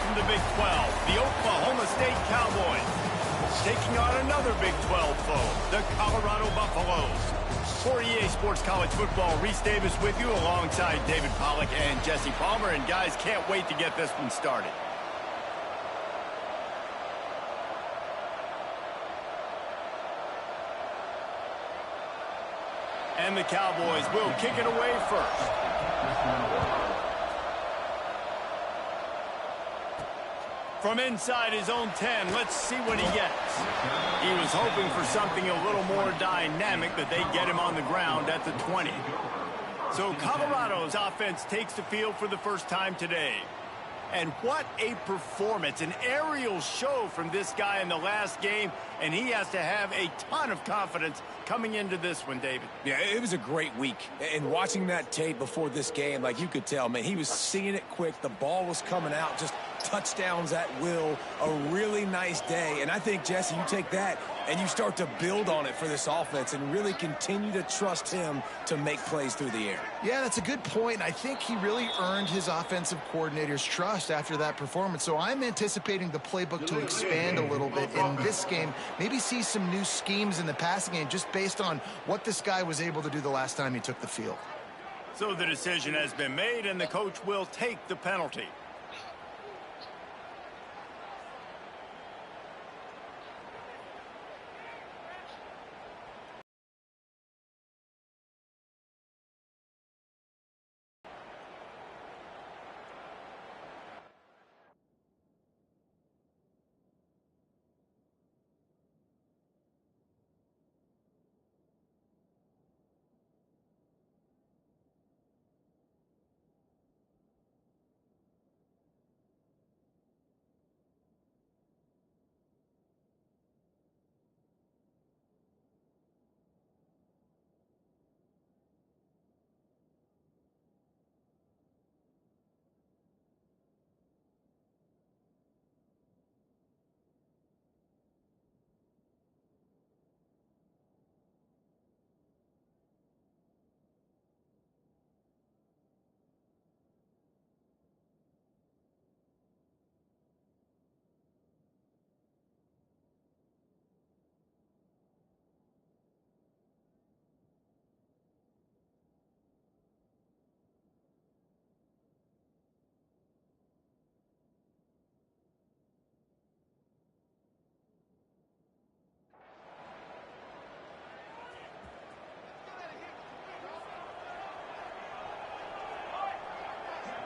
from the Big 12, the Oklahoma State Cowboys, taking on another Big 12 foe, the Colorado Buffaloes. For EA Sports College Football, Reese Davis with you alongside David Pollack and Jesse Palmer. And guys, can't wait to get this one started. And the Cowboys will kick it away first. From inside his own 10, let's see what he gets. He was hoping for something a little more dynamic, but they get him on the ground at the 20. So Colorado's offense takes the field for the first time today. And what a performance, an aerial show from this guy in the last game, and he has to have a ton of confidence coming into this one, David. Yeah, it was a great week. And watching that tape before this game, like you could tell, man, he was seeing it quick. The ball was coming out, just touchdowns at will. A really nice day. And I think, Jesse, you take that and you start to build on it for this offense and really continue to trust him to make plays through the air. Yeah, that's a good point. I think he really earned his offensive coordinator's trust after that performance. So I'm anticipating the playbook to expand a little bit in this game. Maybe see some new schemes in the passing game just based on what this guy was able to do the last time he took the field. So the decision has been made, and the coach will take the penalty.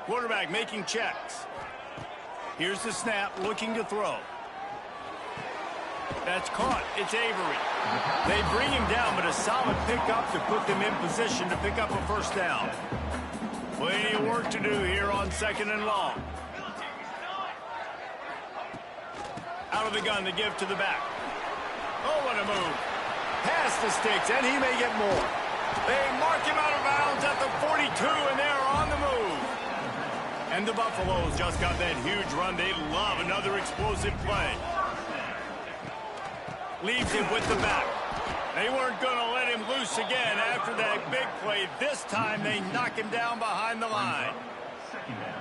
Quarterback making checks. Here's the snap, looking to throw. That's caught. It's Avery. They bring him down, but a solid pickup to put them in position to pick up a first down. Plenty of work to do here on 2nd and long. Out of the gun to give to the back. Oh, what a move. Past the sticks, and he may get more. They mark him out of bounds at the 42, and they're on the move. And the Buffaloes just got that huge run. They love another explosive play. Leaves him with the back. They weren't going to let him loose again after that big play. This time they knock him down behind the line.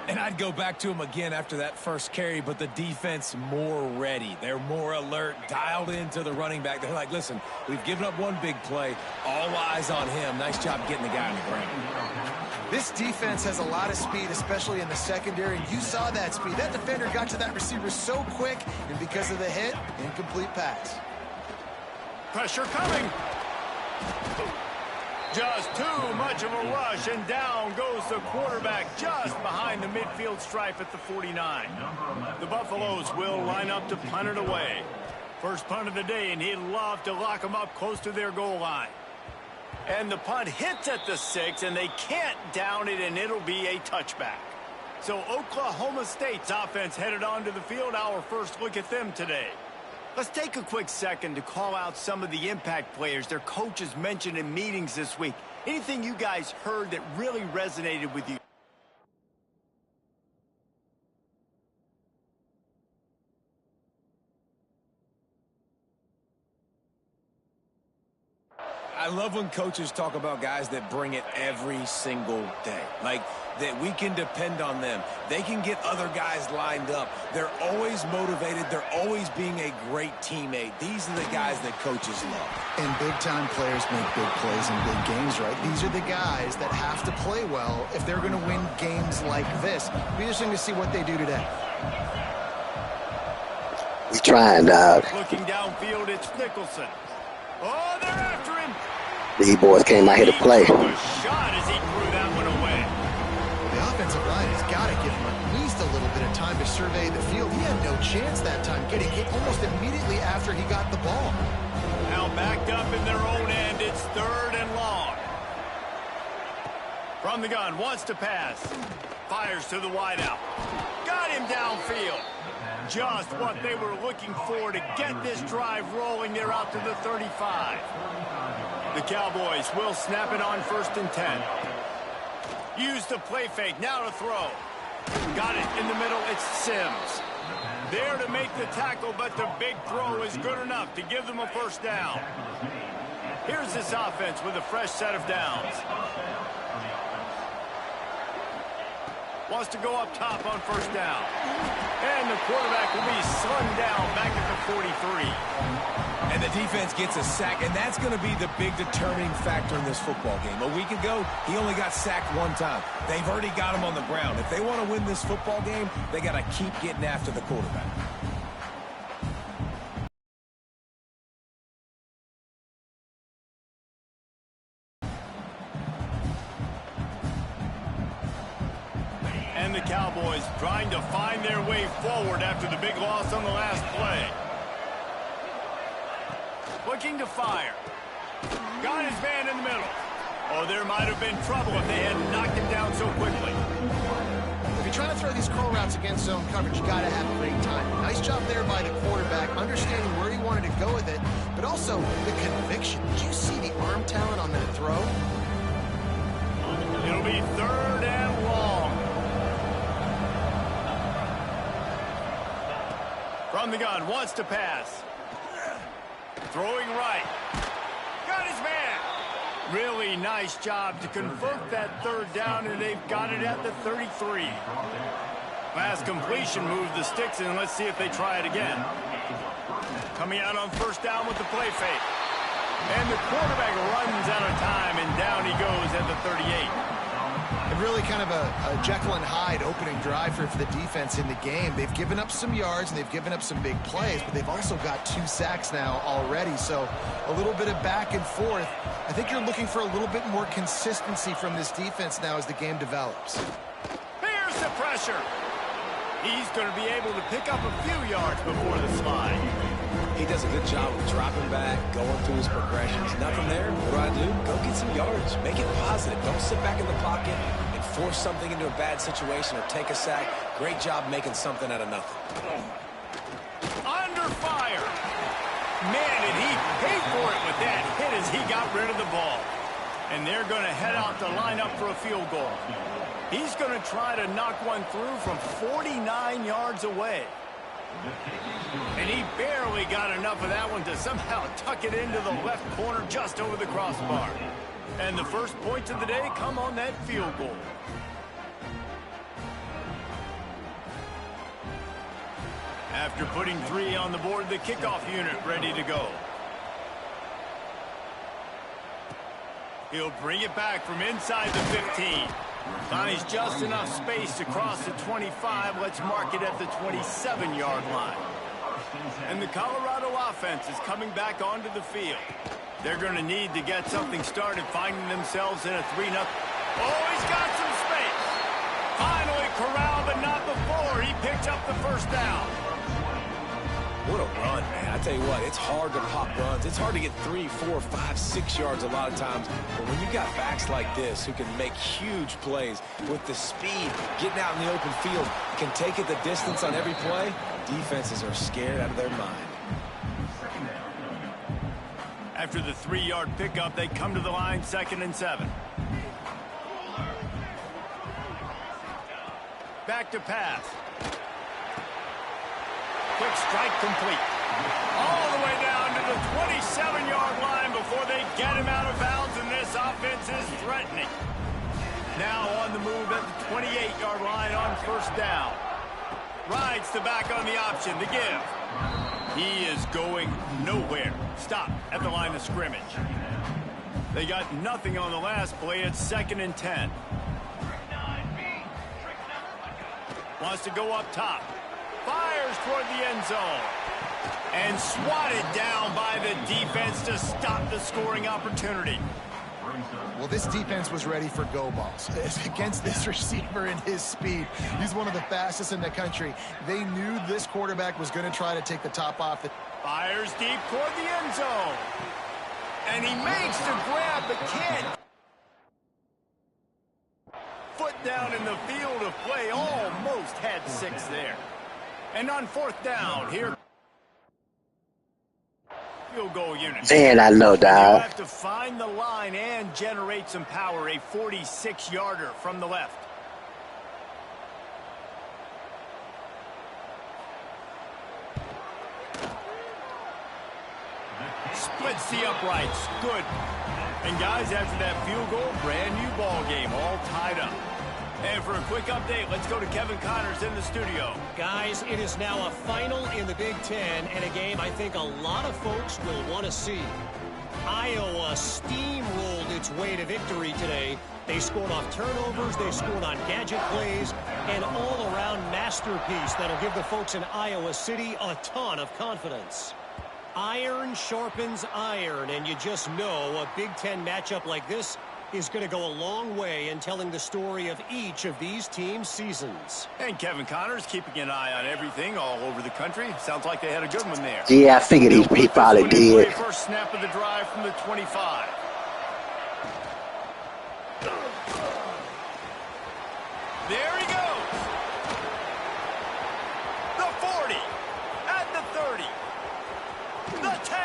And I'd go back to him again after that first carry, but the defense more ready. They're more alert, dialed into the running back. They're like, listen, we've given up one big play. All eyes on him. Nice job getting the guy on the ground. This defense has a lot of speed, especially in the secondary. You saw that speed. That defender got to that receiver so quick, and because of the hit, incomplete pass. Pressure coming. Just too much of a rush, and down goes the quarterback just behind the midfield stripe at the 49. The Buffaloes will line up to punt it away. First punt of the day, and he'd love to lock them up close to their goal line. And the punt hits at the 6, and they can't down it, and it'll be a touchback. So Oklahoma State's offense headed onto the field. Our first look at them today. Let's take a quick second to call out some of the impact players their coaches mentioned in meetings this week. Anything you guys heard that really resonated with you? I I love when coaches talk about guys that bring it every single day. Like, that we can depend on them. They can get other guys lined up. They're always motivated. They're always being a great teammate. These are the guys that coaches love. And big-time players make big plays in big games, right? These are the guys that have to play well if they're going to win games like this. Be interesting to see what they do today. He's trying, dog. Looking downfield, it's Nicholson. Oh, they're after him. These boys came out here to play. He took a shot as he threw that one away. The offensive line has got to give him at least a little bit of time to survey the field. He had no chance that time, getting hit almost immediately after he got the ball. Now backed up in their own end, it's 3rd and long. From the gun, wants to pass. Fires to the wideout. Got him downfield. Just what they were looking for to get this drive rolling. They're out to the 35. The Cowboys will snap it on 1st and 10. Use the play fake, now to throw. Got it in the middle, it's Sims. There to make the tackle, but the big throw is good enough to give them a 1st down. Here's this offense with a fresh set of downs. Wants to go up top on 1st down. And the quarterback will be slung down back at the 43. And the defense gets a sack, and that's going to be the big determining factor in this football game. A week ago, he only got sacked 1 time. They've already got him on the ground. If they want to win this football game, they got to keep getting after the quarterback. And the Cowboys trying to find their way forward after the big loss on the last play. Looking to fire. Got his man in the middle. Oh, there might have been trouble if they had knocked him down so quickly. If you're trying to throw these curl routes against zone coverage, you got to have a great time. Nice job there by the quarterback, understanding where he wanted to go with it, but also the conviction. Did you see the arm talent on that throw? It'll be 3rd and long. From the gun, wants to pass. Throwing right. Got his man. Really nice job to convert that 3rd down, and they've got it at the 33. Last completion moved the sticks, and let's see if they try it again. Coming out on 1st down with the play fake. And the quarterback runs out of time, and down he goes at the 38. And really kind of a Jekyll and Hyde opening drive for the defense in the game. They've given up some yards and they've given up some big plays, but they've also got 2 sacks now already. So a little bit of back and forth. I think you're looking for a little bit more consistency from this defense now as the game develops. Here's the pressure. He's going to be able to pick up a few yards before the slide. He does a good job of dropping back, going through his progressions. Nothing there. What do? Go get some yards. Make it positive. Don't sit back in the pocket and force something into a bad situation or take a sack. Great job making something out of nothing. Under fire. Man, did he pay for it with that hit as he got rid of the ball. And they're going to head out to line up for a field goal. He's going to try to knock one through from 49 yards away. And he barely got enough of that one to somehow tuck it into the left corner just over the crossbar. And the first points of the day come on that field goal. After putting 3 on the board, the kickoff unit ready to go. He'll bring it back from inside the 15. Finds just enough space to cross the 25. Let's mark it at the 27-yard line. And the Colorado offense is coming back onto the field. They're going to need to get something started, finding themselves in a 3-0. Oh, he's got some space. Finally corralled, but not before. He picked up the 1st down. What a run, man. I tell you what, it's hard to pop runs. It's hard to get 3, 4, 5, 6 yards a lot of times. But when you got backs like this who can make huge plays with the speed, getting out in the open field, can take it the distance on every play, defenses are scared out of their mind. After the 3-yard pickup, they come to the line 2nd and 7. Back to pass. Quick strike complete. All the way down to the 27-yard line before they get him out of bounds. Now on the move at the 28-yard line on first down. Rides the back on the option to give. He is going nowhere. Stop at the line of scrimmage. They got nothing on the last play. It's 2nd and 10. Wants to go up top. Fires toward the end zone. And swatted down by the defense to stop the scoring opportunity. Well, this defense was ready for go balls. Against this receiver and his speed, he's one of the fastest in the country. They knew this quarterback was going to try to take the top off. Fires deep toward the end zone. And he makes the grab, but can't. Foot down in the field of play. Almost had 6 there. And on 4th down, here. Field goal unit. Man, I know, You dog. have to find the line and generate some power. A 46-yarder from the left. Splits the uprights. Good. And guys, after that field goal, brand new ball game, all tied up. And for a quick update, let's go to Kevin Connors in the studio. Guys, it is now a final in the Big Ten and a game I think a lot of folks will want to see. Iowa steamrolled its way to victory today. They scored off turnovers, they scored on gadget plays, an all-around masterpiece that'll give the folks in Iowa City a ton of confidence. Iron sharpens iron, and you just know a Big Ten matchup like this is going to go a long way in telling the story of each of these teams' seasons. And Kevin Connors keeping an eye on everything all over the country. Sounds like they had a good one there. Yeah, I figured he probably did. First snap of the drive from the 25. There he goes. The 40. At the 30. The 10.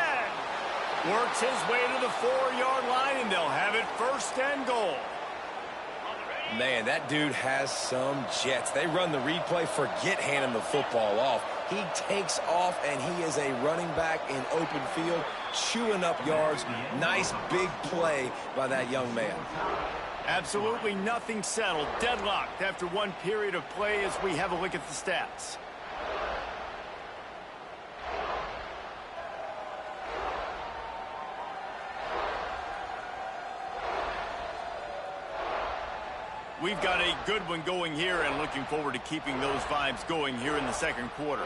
Works his way to the 4-yard line, and they'll have it 1st and goal. Man, that dude has some jets. They run the replay, forget handing the football off. He takes off, and he is a running back in open field, chewing up yards. Nice big play by that young man. Absolutely nothing settled. Deadlocked after one period of play as we have a look at the stats. We've got a good one going here and looking forward to keeping those vibes going here in the 2nd quarter.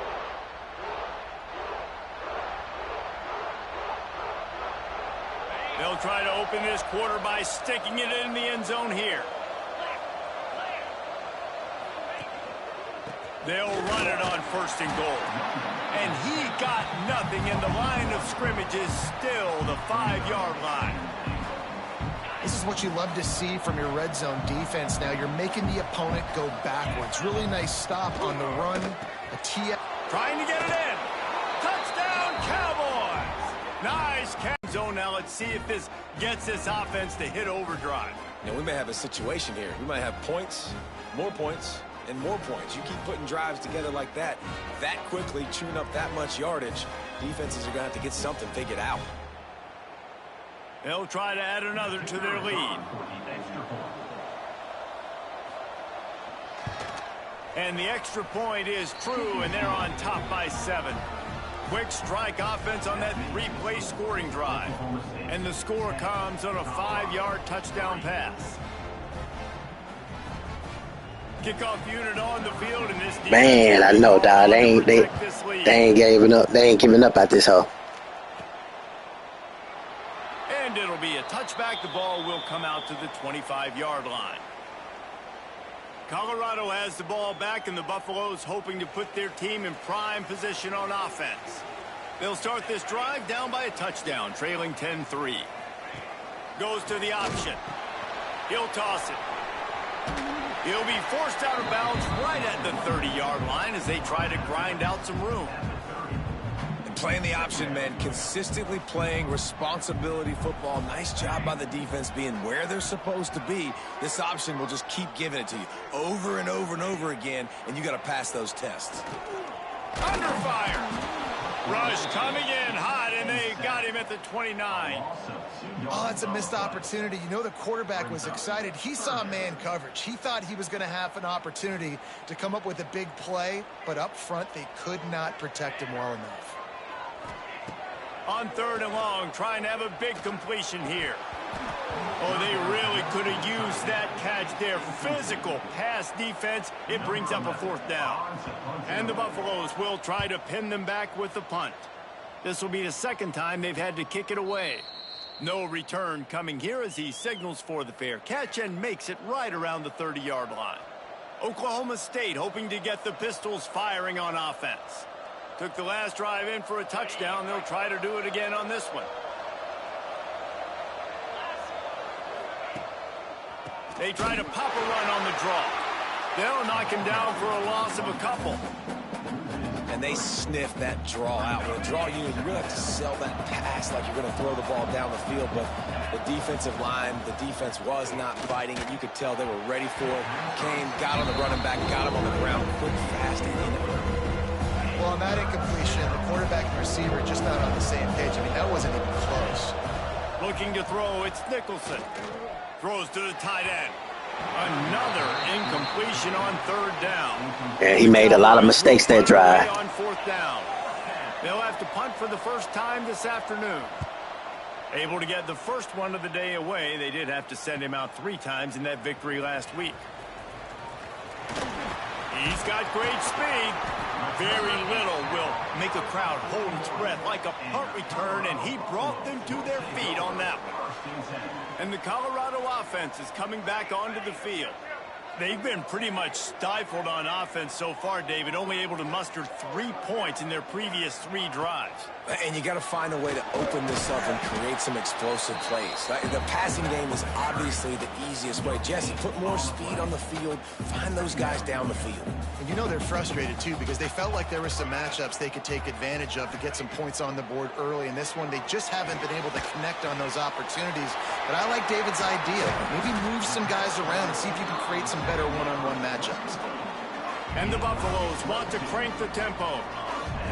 They'll try to open this quarter by sticking it in the end zone here. They'll run it on 1st and goal. And he got nothing, and the line of scrimmage is still the 5-yard line. This is what you love to see from your red zone defense now. You're making the opponent go backwards. Really nice stop on the run. A TF. Trying to get it in. Touchdown, Cowboys. Nice catch zone. Now let's see if this gets this offense to hit overdrive. Now, we may have a situation here. We might have points, and more points. You keep putting drives together like that quickly, chewing up that much yardage, defenses are going to have to get something figured out. They'll try to add another to their lead. And the extra point is true, and they're on top by 7. Quick strike offense on that 3-play scoring drive. And the score comes on a 5-yard touchdown pass. Kickoff unit on the field in this. Man, I know, dog. They ain't giving up. They ain't giving up at this hole. And it'll be a touchback. The ball will come out to the 25-yard line. Colorado has the ball back, and the Buffaloes hoping to put their team in prime position on offense. They'll start this drive down by a touchdown, trailing 10-3. Goes to the option. He'll toss it. He'll be forced out of bounds right at the 30-yard line as they try to grind out some room. Playing the option, man, consistently playing responsibility football. Nice job by the defense being where they're supposed to be. This option will just keep giving it to you over and over and over again, and you got to pass those tests. Under fire. Rush coming in hot, and they got him at the 29. Oh, it's a missed opportunity. You know, the quarterback was excited. He saw man coverage. He thought he was going to have an opportunity to come up with a big play, but up front, they could not protect him well enough. On 3rd and long, trying to have a big completion here. Oh, they really could have used that catch there. Physical pass defense. It brings up a 4th down. And the Buffaloes will try to pin them back with the punt. This will be the 2nd time they've had to kick it away. No return coming here as he signals for the fair catch and makes it right around the 30-yard line. Oklahoma State hoping to get the Pistols firing on offense. Took the last drive in for a touchdown. They'll try to do it again on this one. They try to pop a run on the draw. They'll knock him down for a loss of a couple. And they sniff that draw out. With a draw unit, you really have to sell that pass like you're going to throw the ball down the field. But the defensive line, the defense was not fighting, and you could tell they were ready for it. Came, got on the running back, got him on the ground quick, fast, and in it. Well, on that incompletion, the quarterback and receiver just not on the same page. I mean, that wasn't even close. Looking to throw, it's Nicholson. Throws to the tight end. Another incompletion on 3rd down. Yeah, he made a lot of mistakes that drive. On 4th down. They'll have to punt for the first time this afternoon. Able to get the first one of the day away. They did have to send him out 3 times in that victory last week. He's got great speed. Very little will make a crowd hold its breath like a punt return, and he brought them to their feet on that one. And the Colorado offense is coming back onto the field. They've been pretty much stifled on offense so far, David, only able to muster 3 points in their previous 3 drives. And you got to find a way to open this up and create some explosive plays. The passing game is obviously the easiest way. Jesse, put more speed on the field. Find those guys down the field. And you know they're frustrated, too, because they felt like there were some matchups they could take advantage of to get some points on the board early. In this one, they just haven't been able to connect on those opportunities. But I like David's idea. Maybe move some guys around and see if you can create some better one-on-one matchups. And the Buffaloes want to crank the tempo.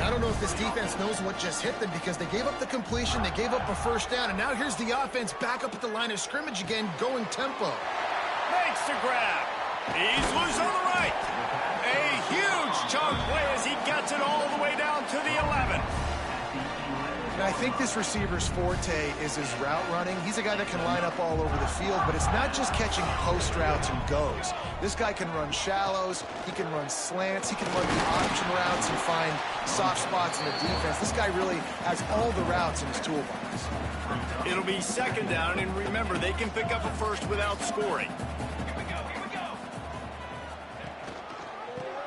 I don't know if this defense knows what just hit them because they gave up the completion, they gave up a 1st down, and now here's the offense back up at the line of scrimmage again, going tempo. Makes the grab. He's loose on the right. A huge chunk play as he gets it all the way down to the 11. And I think this receiver's forte is his route running. He's a guy that can line up all over the field, but it's not just catching post routes and goes. This guy can run shallows, he can run slants, he can run the option routes and find soft spots in the defense. This guy really has all the routes in his toolbox. It'll be 2nd down, and remember, they can pick up a 1st without scoring.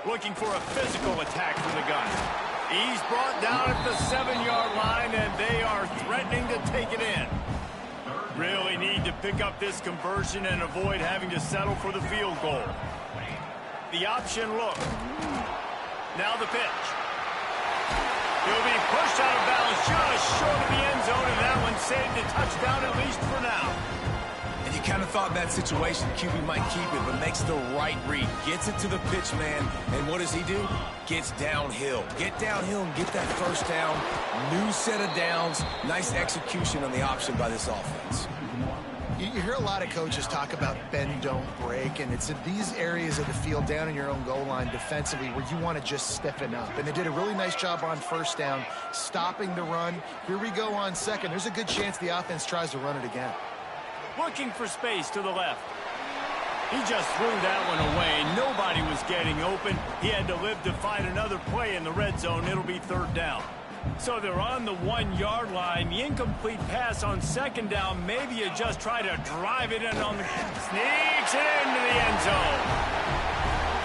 Looking for a physical attack from the gun. He's brought down at the 7-yard line, and they are threatening to take it in. Really need to pick up this conversion and avoid having to settle for the field goal. The option look. Now the pitch. He'll be pushed out of bounds just short of the end zone, and that one saved a touchdown at least for now. And you kind of thought in that situation QB might keep it, but makes the right read. Gets it to the pitch man, and what does he do? Gets downhill. Get downhill and get that 1st down. New set of downs. Nice execution on the option by this offense. You hear a lot of coaches talk about bend, don't break, and it's in these areas of the field down in your own goal line defensively where you want to just stiffen up. And they did a really nice job on 1st down, stopping the run. Here we go on 2nd. There's a good chance the offense tries to run it again. Looking for space to the left. He just threw that one away. Nobody was getting open. He had to live to find another play in the red zone. It'll be 3rd down. So they're on the 1-yard line. The incomplete pass on 2nd down. Maybe you just try to drive it in on the... Sneaks it into the end zone.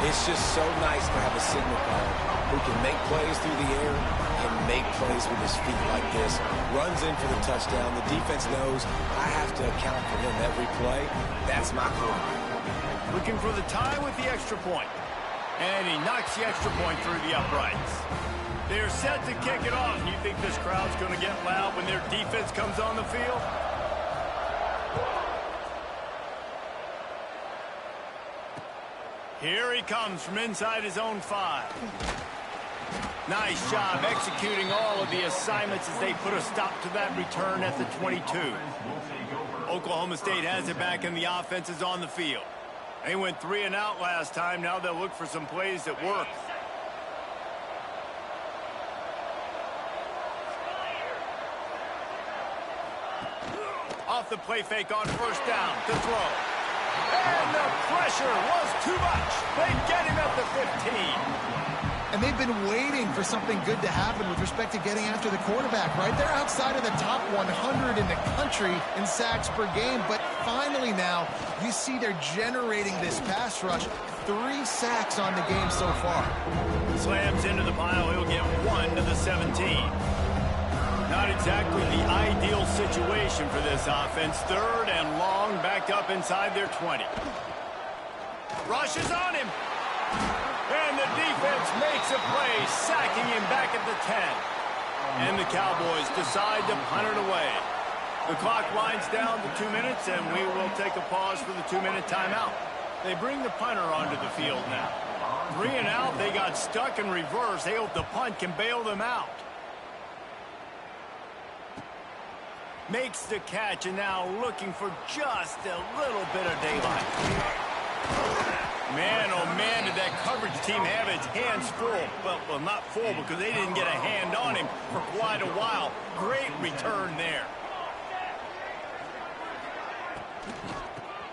It's just so nice to have a signal caller who can make plays through the air and make plays with his feet like this. Runs in for the touchdown. The defense knows I have to account for him every play. That's my quarterback. Looking for the tie with the extra point. And he knocks the extra point through the uprights. They're set to kick it off. You think this crowd's going to get loud when their defense comes on the field? Here he comes from inside his own 5. Nice job executing all of the assignments as they put a stop to that return at the 22. Oklahoma State has it back and the offense is on the field. They went 3 and out last time. Now they'll look for some plays that work. Off the play fake on first down to throw. And the pressure was too much. They get him at the 15. And they've been waiting for something good to happen with respect to getting after the quarterback, right? They're outside of the top 100 in the country in sacks per game, but finally now you see they're generating this pass rush. 3 sacks on the game so far. Slams into the pile. He'll get 1 to the 17. Not exactly the ideal situation for this offense. 3rd and long, back up inside their 20. Rushes on him. And the defense makes a play, sacking him back at the 10. And the Cowboys decide to punt it away. The clock winds down to 2 minutes, and we will take a pause for the 2-minute timeout. They bring the punter onto the field now. 3 and out, they got stuck in reverse. They hope the punt can bail them out. Makes the catch, and now looking for just a little bit of daylight. Man, oh man, did that coverage team have its hands full. Well, not full because they didn't get a hand on him for quite a while. Great return there.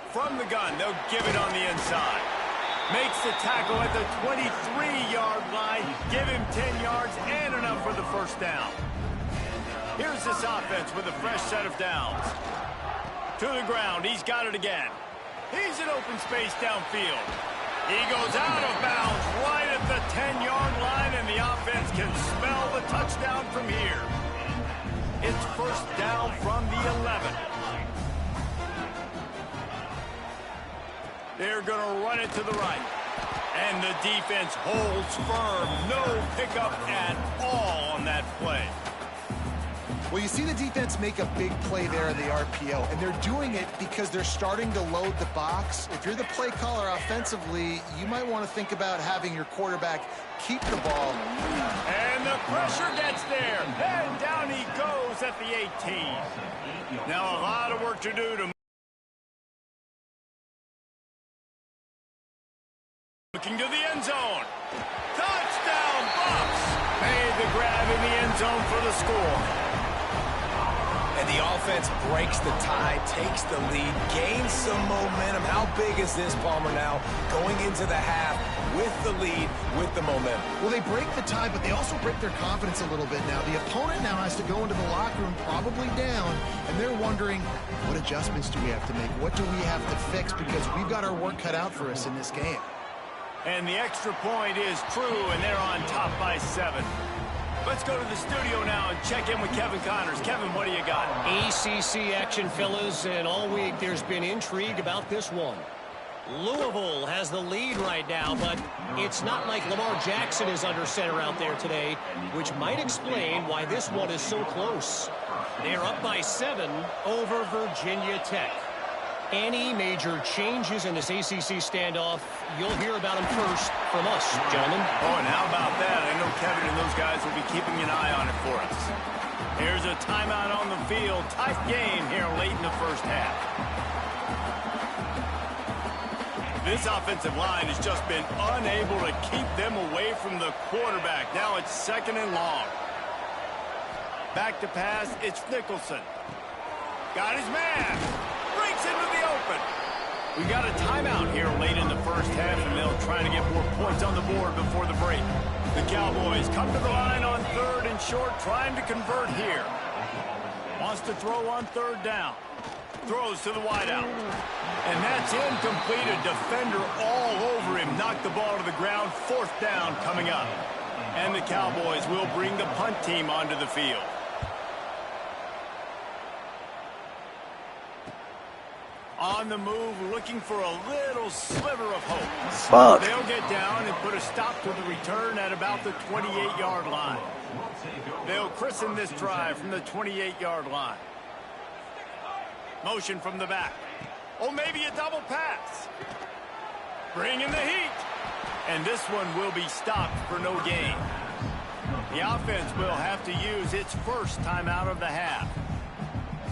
From the gun, they'll give it on the inside. Makes the tackle at the 23-yard line. Give him 10 yards and enough for the first down. Here's this offense with a fresh set of downs. To the ground, he's got it again. He's in open space downfield. He goes out of bounds right at the 10-yard line, and the offense can smell the touchdown from here. It's first down from the 11. They're going to run it to the right. And the defense holds firm. No pickup at all on that play. Well, you see the defense make a big play there in the RPO, and they're doing it because they're starting to load the box. If you're the play caller offensively, you might want to think about having your quarterback keep the ball. And the pressure gets there. And down he goes at the 18. Now a lot of work to do to looking to the end zone. Touchdown, Bucks! Made the grab in the end zone for the score. And the offense breaks the tie, takes the lead, gains some momentum. How big is this, Palmer, now going into the half with the lead, with the momentum? Well, they break the tie, but they also break their confidence a little bit now. The opponent now has to go into the locker room probably down, and they're wondering, what adjustments do we have to make? What do we have to fix? Because we've got our work cut out for us in this game. And the extra point is true, and they're on top by 7. Let's go to the studio now and check in with Kevin Connors. Kevin, what do you got? ACC action, fellas, and all week there's been intrigue about this one. Louisville has the lead right now, but it's not like Lamar Jackson is under center out there today, which might explain why this one is so close. They're up by 7 over Virginia Tech. Any major changes in this ACC standoff, you'll hear about them first from us, gentlemen. Oh, and how about that? I know Kevin and those guys will be keeping an eye on it for us. Here's a timeout on the field. Tight game here late in the first half. This offensive line has just been unable to keep them away from the quarterback. Now it's 2nd and long. Back to pass, it's Nicholson. Got his man. Breaks into the open. We got a timeout here late in the first half, and they'll try to get more points on the board before the break. The Cowboys come to the line on 3rd and short, trying to convert here. Wants to throw on 3rd down. Throws to the wideout. And that's incomplete. A defender all over him. Knocked the ball to the ground. 4th down coming up. And the Cowboys will bring the punt team onto the field. On the move, looking for a little sliver of hope. Fuck. They'll get down and put a stop to the return at about the 28-yard line. They'll christen this drive from the 28-yard line. Motion from the back. Oh, maybe a double pass. Bring in the heat. And this one will be stopped for no gain. The offense will have to use its first timeout of the half.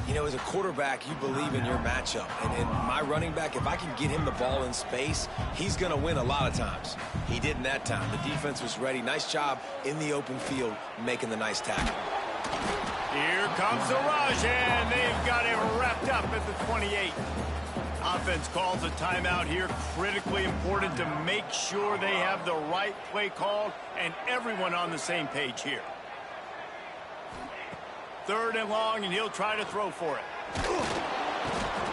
You know, as a quarterback, you believe in your matchup. And my running back, if I can get him the ball in space, he's going to win a lot of times. He didn't that time. The defense was ready. Nice job in the open field making the nice tackle. Here comes the rush, and they've got him wrapped up at the 28. Offense calls a timeout here. Critically important to make sure they have the right play called and everyone on the same page here. 3rd and long, and he'll try to throw for it.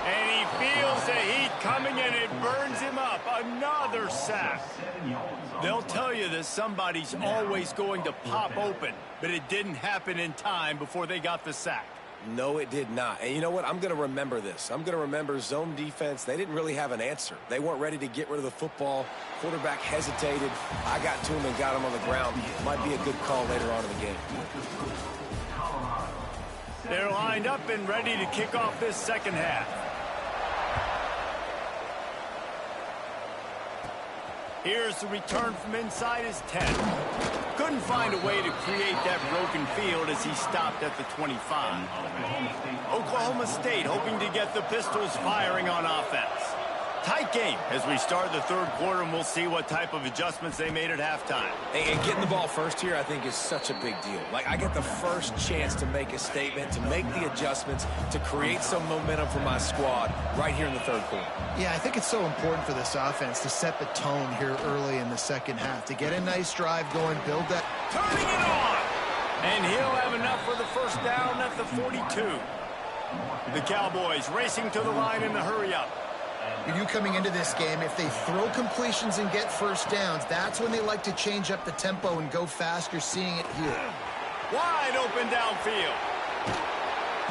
And he feels the heat coming, and it burns him up. Another sack. They'll tell you that somebody's always going to pop open, but it didn't happen in time before they got the sack. No, it did not. And you know what? I'm going to remember this. I'm going to remember zone defense. They didn't really have an answer. They weren't ready to get rid of the football. Quarterback hesitated. I got to him and got him on the ground. Might be a good call later on in the game. They're lined up and ready to kick off this second half. Here's the return from inside his 10. Couldn't find a way to create that broken field as he stopped at the 25. Oklahoma State hoping to get the Pistols firing on offense. Tight game as we start the 3rd quarter, and we'll see what type of adjustments they made at halftime. And getting the ball first here, I think, is such a big deal. Like, I get the first chance to make a statement, to make the adjustments, to create some momentum for my squad right here in the 3rd quarter. Yeah, I think it's so important for this offense to set the tone here early in the second half, to get a nice drive going, build that. Turning it on! And he'll have enough for the first down at the 42. The Cowboys racing to the line in the hurry-up. You coming into this game, if they throw completions and get first downs, that's when they like to change up the tempo and go fast. You're seeing it here. Wide open downfield.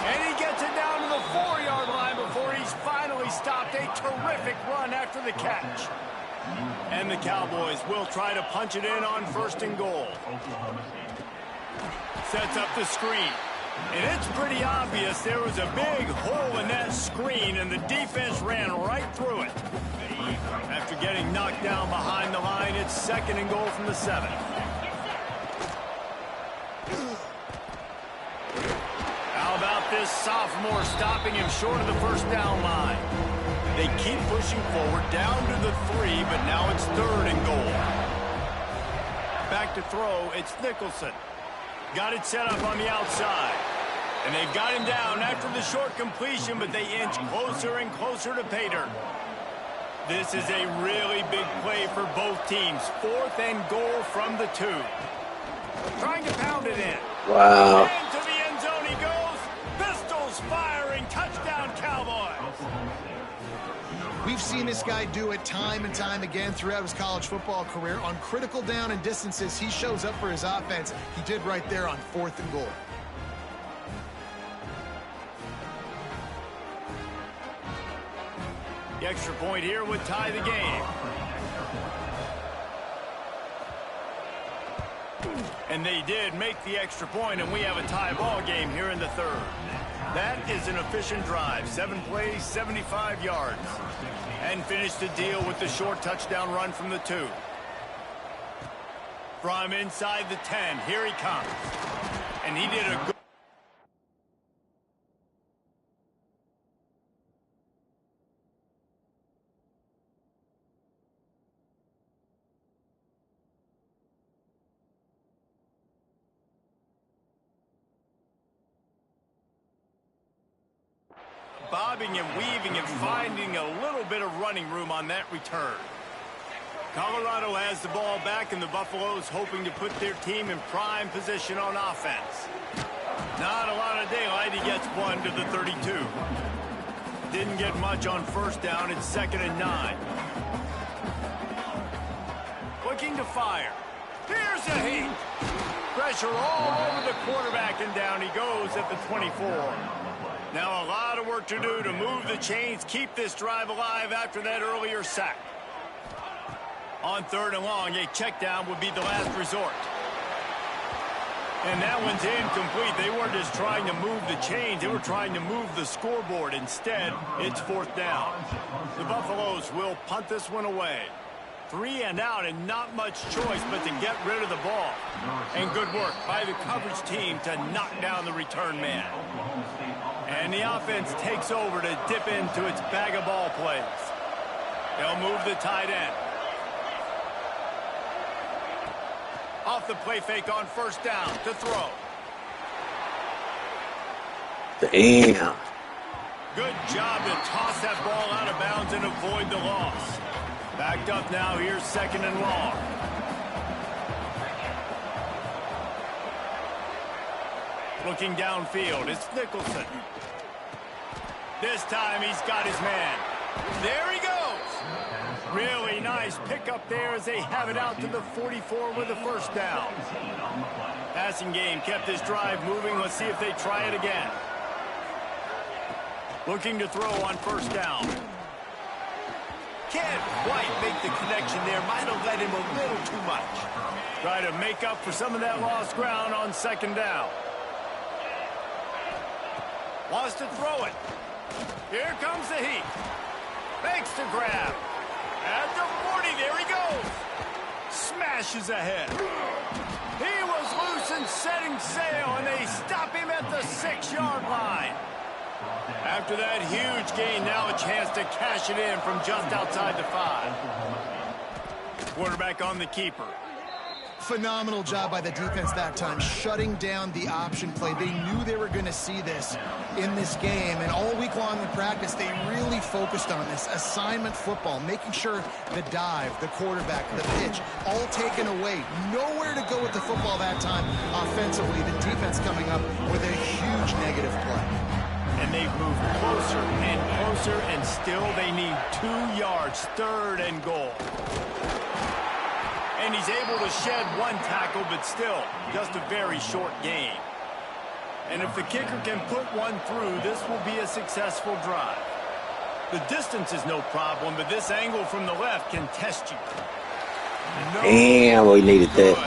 And he gets it down to the 4-yard line before he's finally stopped. A terrific run after the catch. And the Cowboys will try to punch it in on 1st and goal. Sets up the screen. And it's pretty obvious there was a big hole in that screen, and the defense ran right through it. After getting knocked down behind the line, it's 2nd and goal from the 7. How about this sophomore stopping him short of the first down line? They keep pushing forward down to the 3, but now it's 3rd and goal. Back to throw, it's Nicholson. Got it set up on the outside. And they've got him down after the short completion, but they inch closer and closer to pay dirt. This is a really big play for both teams. 4th and goal from the 2. Trying to pound it in. Wow. Into the end zone he goes. Pistols firing. Touchdown, Cowboys. We've seen this guy do it time and time again throughout his college football career. On critical down and distances, he shows up for his offense. He did right there on 4th and goal. The extra point here would tie the game. And they did make the extra point, and we have a tie ball game here in the 3rd. That is an efficient drive. 7 plays, 75 yards. And finished the deal with the short touchdown run from the 2. From inside the 10, here he comes. And he did a good... bobbing and weaving and finding a little bit of running room on that return. Colorado has the ball back, and the Buffaloes hoping to put their team in prime position on offense. Not a lot of daylight. He gets one to the 32. Didn't get much on 1st down. It's 2nd and 9. Looking to fire. Here's the heat. Pressure all over the quarterback, and down he goes at the 24. Now a lot of work to do to move the chains, keep this drive alive after that earlier sack. On 3rd and long, a check down would be the last resort. And that one's incomplete. They weren't just trying to move the chains, they were trying to move the scoreboard. Instead, it's 4th down. The Buffaloes will punt this one away. 3 and out and not much choice but to get rid of the ball. And good work by the coverage team to knock down the return man. And the offense takes over to dip into its bag of ball plays. They'll move the tight end. Off the play fake on first down to throw. Damn. Good job to toss that ball out of bounds and avoid the loss. Backed up now, here's 2nd and long. Looking downfield, it's Nicholson. This time he's got his man. There he goes. Really nice pickup there as they have it out to the 44 with a first down. Passing game kept this drive moving. Let's see if they try it again. Looking to throw on first down. Can't quite make the connection there. Might have led him a little too much. Try to make up for some of that lost ground on 2nd down. Wants to throw it. Here comes the heat. Makes the grab. At the 40, there he goes. Smashes ahead. He was loose and setting sail, and they stop him at the 6-yard line. After that huge gain, now a chance to cash it in from just outside the 5. Quarterback on the keeper. Phenomenal job by the defense that time, shutting down the option play. They knew they were going to see this in this game, and all week long in practice, they really focused on this assignment football, making sure the dive, the quarterback, the pitch, all taken away. Nowhere to go with the football that time offensively. The defense coming up with a huge negative play. And they've moved closer and closer, and still they need 2 yards, 3rd and goal. And he's able to shed 1 tackle, but still, just a very short gain. And if the kicker can put one through, this will be a successful drive. The distance is no problem, but this angle from the left can test you. Damn, we needed that.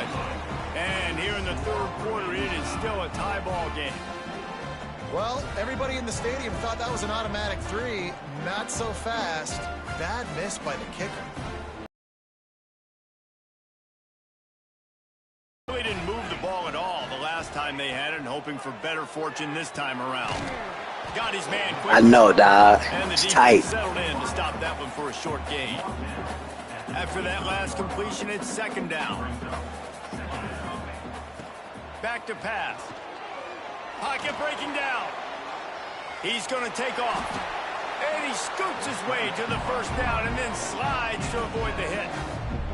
And here in the 3rd quarter, it is still a tie ball game. Well, everybody in the stadium thought that was an automatic 3. Not so fast. Bad miss by the kicker. Really didn't move the ball at all the last time they had it, and hoping for better fortune this time around. Got his man quick. I know, dog. And the It's defense tight. settled in to stop that one for a short gain. After that last completion, it's 2nd down. Back to pass. Pocket breaking down. He's going to take off. And he scoots his way to the first down and then slides to avoid the hit.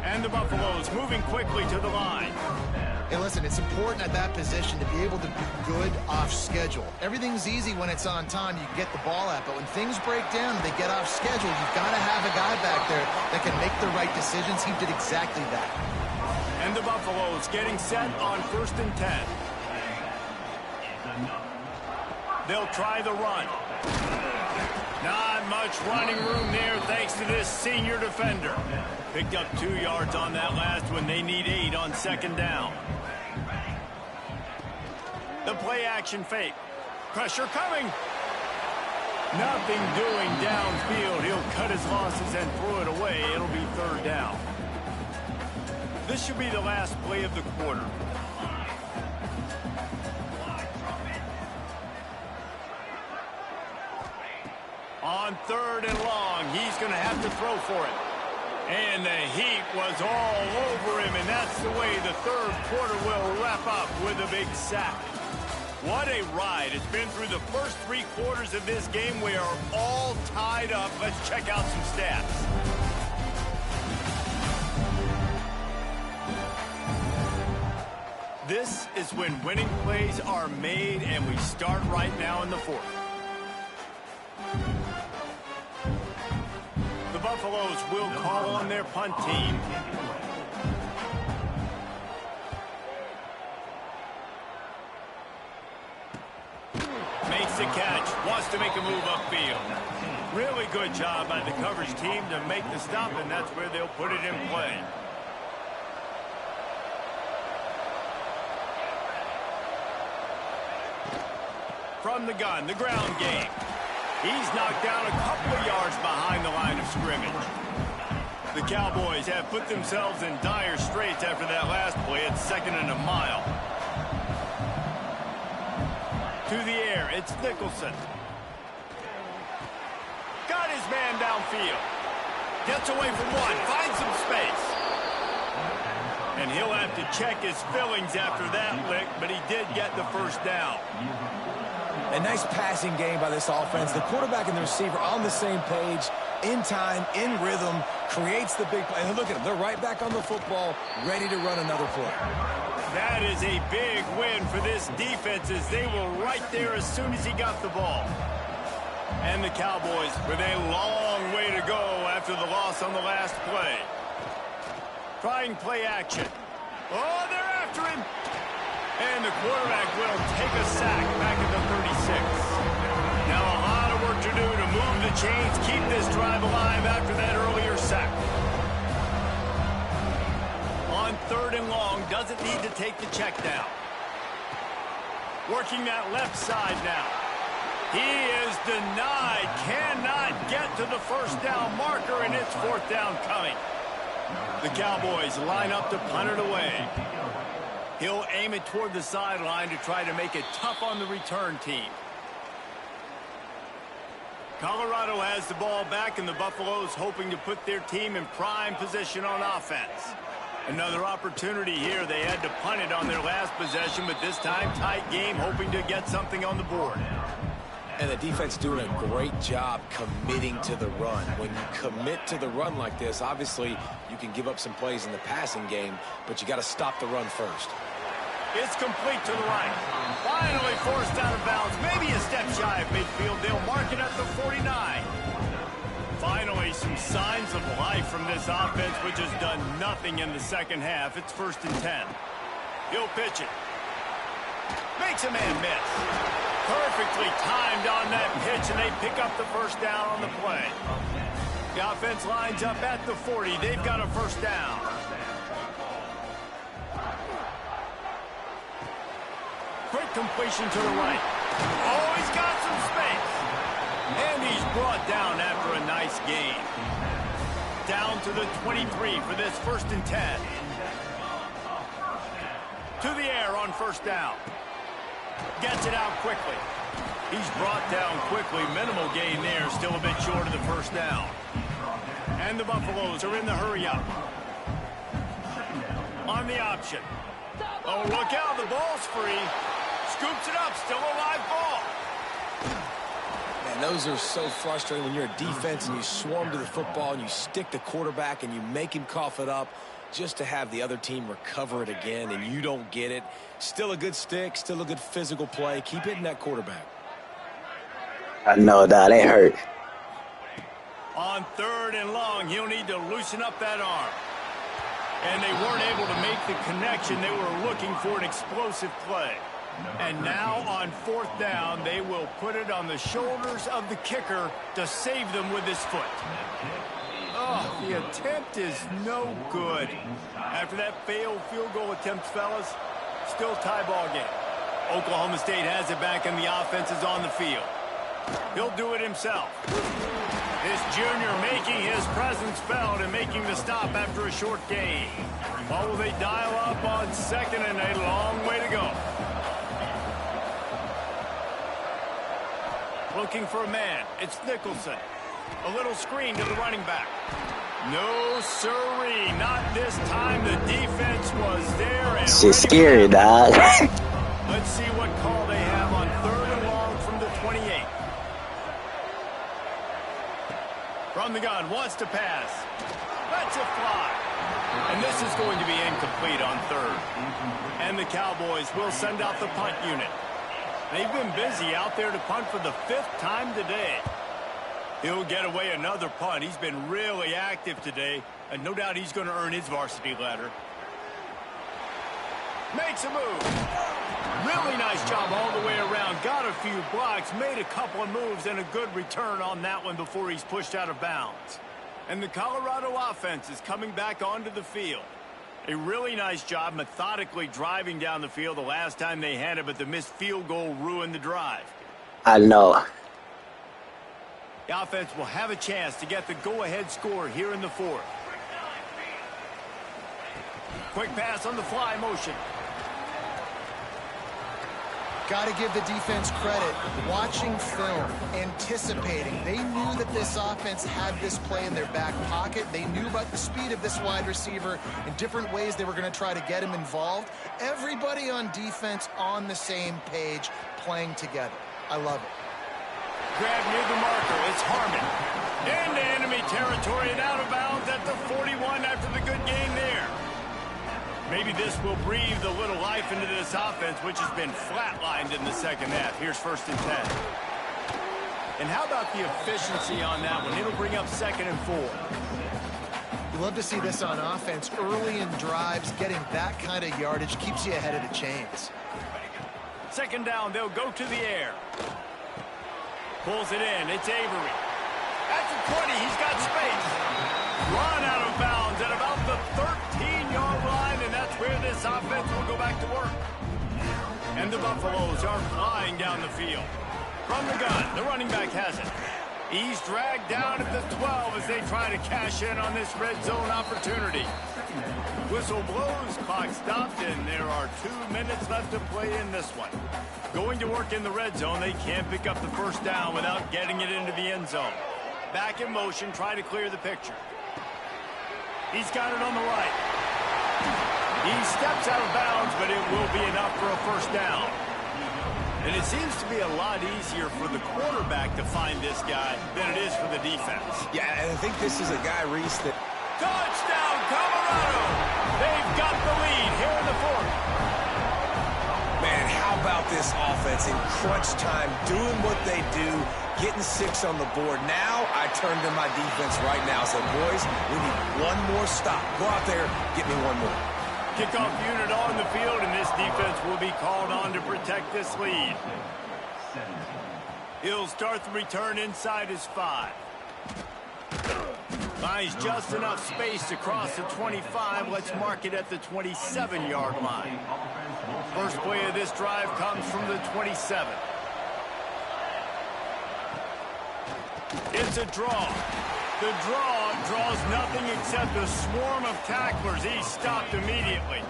And the Buffaloes moving quickly to the line. Hey, listen, it's important at that position to be able to be good off schedule. Everything's easy when it's on time. You get the ball out. But when things break down and they get off schedule, you've got to have a guy back there that can make the right decisions. He did exactly that. And the Buffaloes getting set on 1st and 10. They'll try the run. Not much running room there thanks to this senior defender. Picked up 2 yards on that last one. They need 8 on 2nd down. The play action fake. Pressure coming. Nothing doing downfield. He'll cut his losses and throw it away. It'll be 3rd down. This should be the last play of the quarter. On 3rd and long, he's going to have to throw for it. And the heat was all over him, and that's the way the 3rd quarter will wrap up with a big sack. What a ride. It's been through the first 3 quarters of this game. We are all tied up. Let's check out some stats. This is when winning plays are made, and we start right now in the 4th. The Buffaloes will call on their punt team. Makes the catch. Wants to make a move upfield. Really good job by the coverage team to make the stop, and that's where they'll put it in play. From the gun, the ground game. He's knocked down a couple of yards behind the line of scrimmage. The Cowboys have put themselves in dire straits after that last play. It's 2nd and a mile. To the air, it's Nicholson. Got his man downfield. Gets away from one, finds some space. And he'll have to check his fillings after that lick, but he did get the first down. A nice passing game by this offense. The quarterback and the receiver on the same page, in time, in rhythm, creates the big play. And look at them. They're right back on the football, ready to run another play. That is a big win for this defense as they were right there as soon as he got the ball. And the Cowboys with a long way to go after the loss on the last play. Trying play action. Oh, they're after him. And the quarterback will take a sack back at the 36. Now a lot of work to do to move the chains, keep this drive alive after that earlier sack. On 3rd and long, doesn't need to take the check down. Working that left side now. He is denied, cannot get to the first down marker, and it's 4th down coming. The Cowboys line up to punt it away. He'll aim it toward the sideline to try to make it tough on the return team. Colorado has the ball back, and the Buffaloes hoping to put their team in prime position on offense. Another opportunity here. They had to punt it on their last possession, but this time tight game, hoping to get something on the board. And the defense doing a great job committing to the run. When you commit to the run like this, obviously you can give up some plays in the passing game, but you got to stop the run first. It's complete to the right. Finally forced out of bounds. Maybe a step shy of midfield. They'll mark it at the 49. Finally, some signs of life from this offense, which has done nothing in the second half. It's 1st and 10. He'll pitch it. Makes a man miss. Perfectly timed on that pitch, and they pick up the first down on the play. The offense lines up at the 40. They've got a first down. Quick completion to the right. Oh, he's got some space. And he's brought down after a nice gain. Down to the 23 for this 1st and 10. To the air on first down. Gets it out quickly. He's brought down quickly. Minimal gain there. Still a bit short of the first down. And the Buffaloes are in the hurry up. On the option. Oh, look out. The ball's free. Scoops it up. Still a live ball. Man, those are so frustrating when you're a defense and you swarm to the football and you stick the quarterback and you make him cough it up, just to have the other team recover it again and you don't get it. Still a good stick, still a good physical play. Keep hitting that quarterback. I know, dog. They hurt. On 3rd and long, he'll need to loosen up that arm. And they weren't able to make the connection. They were looking for an explosive play. And now on 4th down, they will put it on the shoulders of the kicker to save them with his foot. Oh, the attempt is no good. After that failed field goal attempt, fellas, still tie ball game. Oklahoma State has it back and the offense is on the field. He'll do it himself. This junior making his presence felt and making the stop after a short gain. What will they dial up on 2nd and a long way to go? Looking for a man. It's Nicholson. A little screen to the running back. No, sirree. Not this time. The defense was there. And She's scary, dog. Let's see what call they have on 3rd and long from the 28. From the gun. Wants to pass. Lets it fly. And this is going to be incomplete on 3rd. And the Cowboys will send out the punt unit. They've been busy out there to punt for the 5th time today. He'll get away another punt. He's been really active today, and no doubt he's going to earn his varsity ladder. Makes a move. Really nice job all the way around. Got a few blocks, made a couple of moves, and a good return on that one before he's pushed out of bounds. And the Colorado offense is coming back onto the field. A really nice job methodically driving down the field the last time they had it, but the missed field goal ruined the drive. I know. The offense will have a chance to get the go-ahead score here in the 4th. Quick pass on the fly motion. Got to give the defense credit. Watching film, anticipating. They knew that this offense had this play in their back pocket. They knew about the speed of this wide receiver and different ways they were going to try to get him involved. Everybody on defense on the same page, playing together. I love it. Grab near the marker. It's Harmon. Into enemy territory and out of bounds at the 41 after the good gain there. Maybe this will breathe a little life into this offense, which has been flatlined in the second half. Here's 1st and 10. And how about the efficiency on that one? It'll bring up 2nd and 4. You love to see this on offense. Early in drives, getting that kind of yardage keeps you ahead of the chains. 2nd down, they'll go to the air. Pulls it in. It's Avery. At the 20, he's got space. Run out of bounds at about the 13-yard line, and that's where this offense will go back to work. And the Buffaloes are flying down the field. From the gun, the running back has it. He's dragged down at the 12 as they try to cash in on this red zone opportunity. Whistle blows, clock stopped, and there are 2 minutes left to play in this one. Going to work in the red zone, they can't pick up the 1st down without getting it into the end zone. Back in motion, try to clear the picture. He's got it on the right. He steps out of bounds, but it will be enough for a 1st down. And it seems to be a lot easier for the quarterback to find this guy than it is for the defense. Yeah, and I think this is a guy, Reese, that... Touchdown, Colorado! They've got the lead here in the 4th. Man, how about this offense in crunch time, doing what they do, getting 6 on the board. Now I turn to my defense right now and say, boys, we need one more stop. Go out there, get me one more. Kickoff unit on the field, and this defense will be called on to protect this lead. He'll start the return inside his 5. Finds just enough space to cross the 25. Let's mark it at the 27-yard line. First play of this drive comes from the 27. It's a draw. The draw draws nothing except a swarm of tacklers. He's stopped immediately.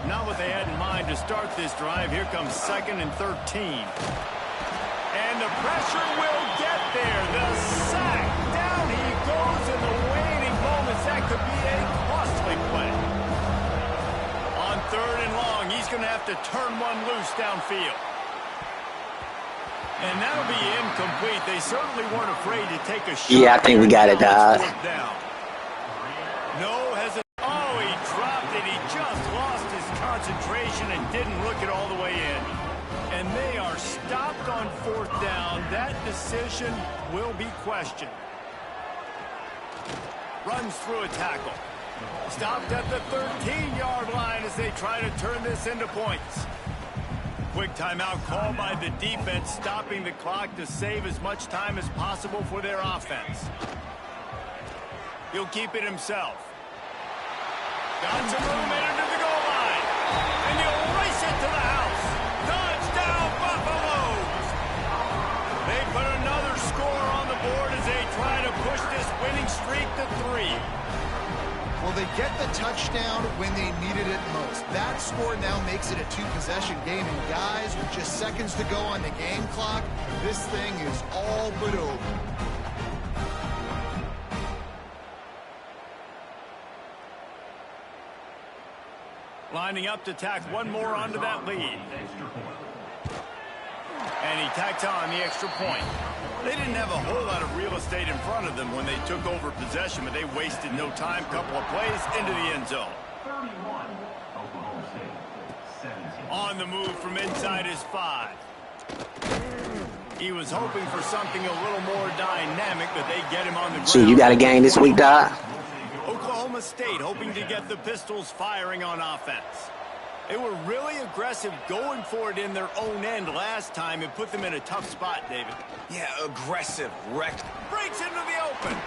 Not what they had in mind to start this drive. Here comes 2nd and 13. And the pressure will get there. The sack. Down he goes in the waning moments. That could be a costly play. On 3rd and long, he's going to have to turn one loose downfield. And that'll be incomplete. They certainly weren't afraid to take a shot. Yeah, I think we got it, dog. No hesitation. Oh, he dropped it. He just lost his concentration and didn't look it all the way in. And they are stopped on 4th down. That decision will be questioned. Runs through a tackle. Stopped at the 13-yard line as they try to turn this into points. Quick timeout called by the defense, stopping the clock to save as much time as possible for their offense. He'll keep it himself. Got some room into the goal line. And he'll race it to the house. Touchdown, Buffaloes! They put another score on the board as they try to push this winning streak to 3. Well, they get the touchdown when they needed it most. That score now makes it a 2-possession game. And guys, with just seconds to go on the game clock, this thing is all but over. Lining up to tack one more onto that lead. And he tacked on the extra point. They didn't have a whole lot of real estate in front of them when they took over possession, but they wasted no time. Couple of plays into the end zone. On the move from inside his 5. He was hoping for something a little more dynamic, but they get him on the ground. So you got a game this week, Doc? Oklahoma State hoping to get the Pistols firing on offense. They were really aggressive going for it in their own end last time and put them in a tough spot, David. Yeah, aggressive, wrecked. Breaks into the open.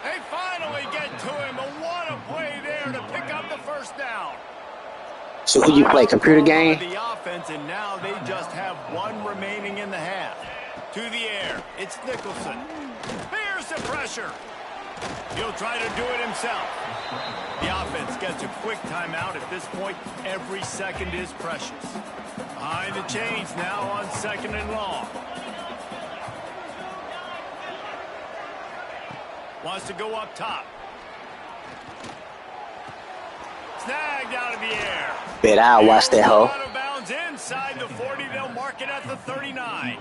They finally get to him, but what a play there to pick up the 1st down. So who you play, computer game? The offense, and now they just have 1 remaining in the half. To the air, it's Nicholson. There's the pressure. He'll try to do it himself. The offense gets a quick timeout. At this point, every second is precious. Behind the chains now on 2nd and long. Wants to go up top. Snagged out of the air. Bet I'll watch that hoe. Out of bounds inside the 40. They'll mark it at the 39.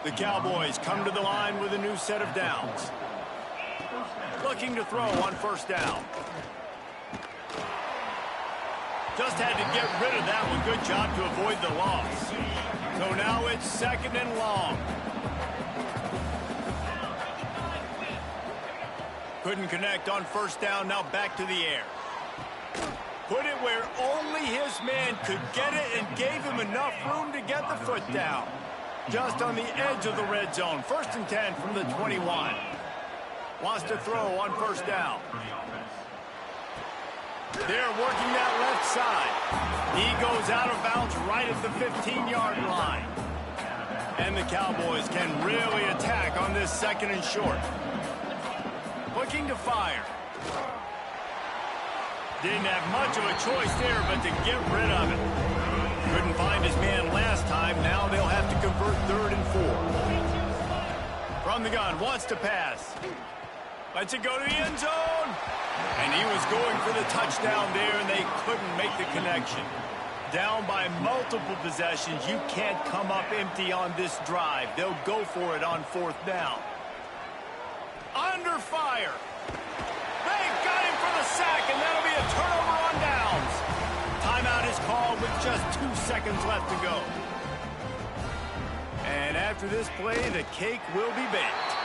The Cowboys come to the line with a new set of downs. Looking to throw on 1st down. Just had to get rid of that one. Good job to avoid the loss. So now it's 2nd and long. Couldn't connect on 1st down. Now back to the air. Put it where only his man could get it and gave him enough room to get the foot down. Just on the edge of the red zone. 1st and 10 from the 21. Wants to throw on 1st down. They're working that left side. He goes out of bounds right at the 15-yard line. And the Cowboys can really attack on this 2nd and short. Looking to fire. Didn't have much of a choice there, but to get rid of it. Couldn't find his man last time. Now they'll have to convert 3rd and 4. From the gun, wants to pass. Lets it go to the end zone. And he was going for the touchdown there, and they couldn't make the connection. Down by multiple possessions. You can't come up empty on this drive. They'll go for it on 4th down. Under fire. They got him for the sack, and that'll be a turnover on downs. Timeout is called with just 2 seconds left to go. And after this play, the cake will be baked.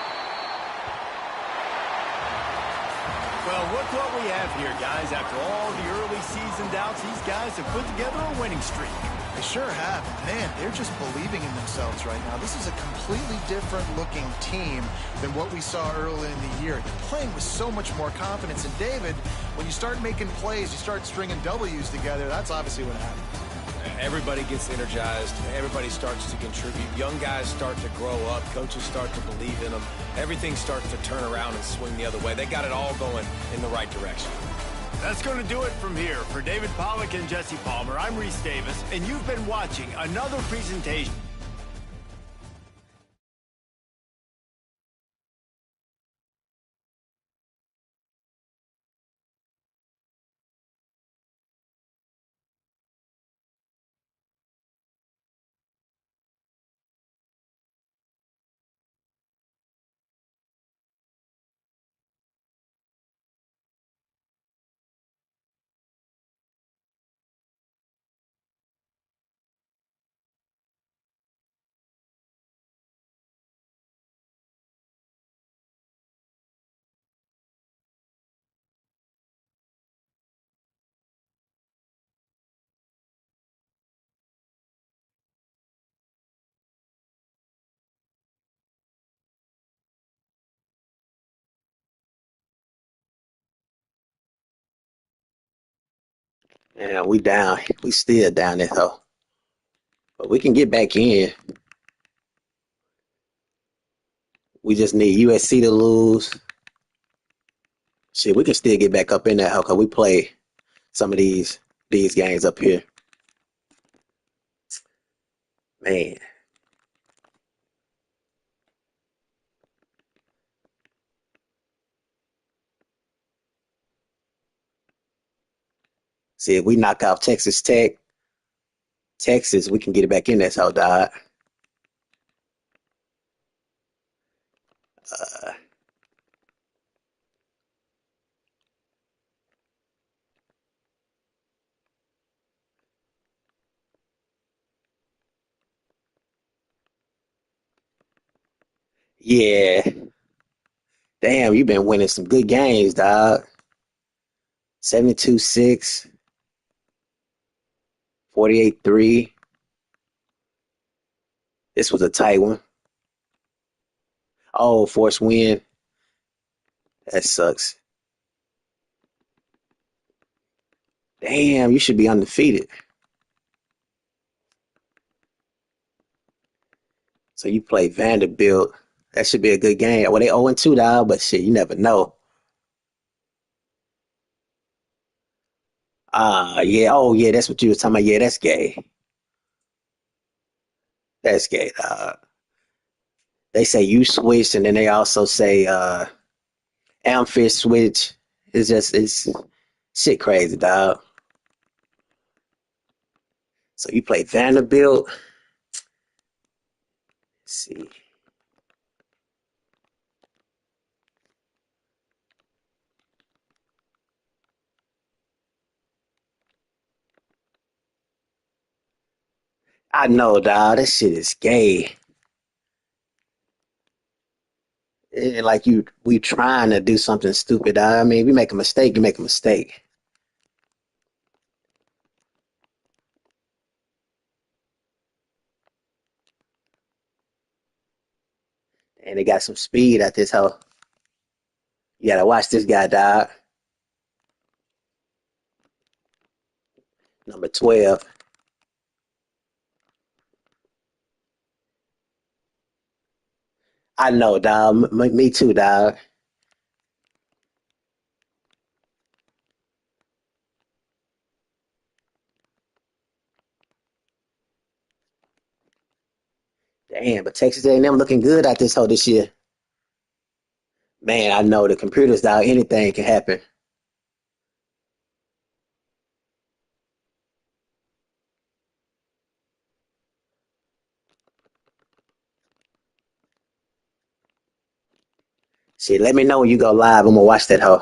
Well, look what we have here, guys. After all the early season doubts, these guys have put together a winning streak. They sure have. Man, they're just believing in themselves right now. This is a completely different looking team than what we saw early in the year. They're playing with so much more confidence. And David, when you start making plays, you start stringing W's together, that's obviously what happens. Everybody gets energized. Everybody starts to contribute. Young guys start to grow up. Coaches start to believe in them. Everything starts to turn around and swing the other way. They got it all going in the right direction. That's going to do it from here. For David Pollack and Jesse Palmer, I'm Reese Davis, and you've been watching another presentation. Yeah, we down. We still down this hoe. But we can get back in. We just need USC to lose. Shit, we can still get back up in that hoe because we play some of these games up here. Man. See, if we knock out Texas Tech, Texas, we can get it back in that hoe, dog. Yeah. Damn, you've been winning some good games, dog. 72-6, 48-3. This was a tight one. Oh, forced win. That sucks. Damn, you should be undefeated. So you play Vanderbilt. That should be a good game. Well, they 0-2, dog, but shit, you never know. Yeah. Oh, yeah, that's what you was talking about. Yeah, that's gay. That's gay, dog. They say you switched, and then they also say Amfish switch. It's shit crazy, dog. So you play Vanderbilt. Let's see. I know, dog. That shit is gay. And like we trying to do something stupid, dog. I mean, if you make a mistake, you make a mistake. And they got some speed at this hoe. You gotta watch this guy, dog. Number 12. I know, dog. Me too, dog. Damn, but Texas A&M looking good at this hoe this year. Man, I know the computers, dog. Anything can happen. Shit, let me know when you go live. I'm gonna watch that hoe.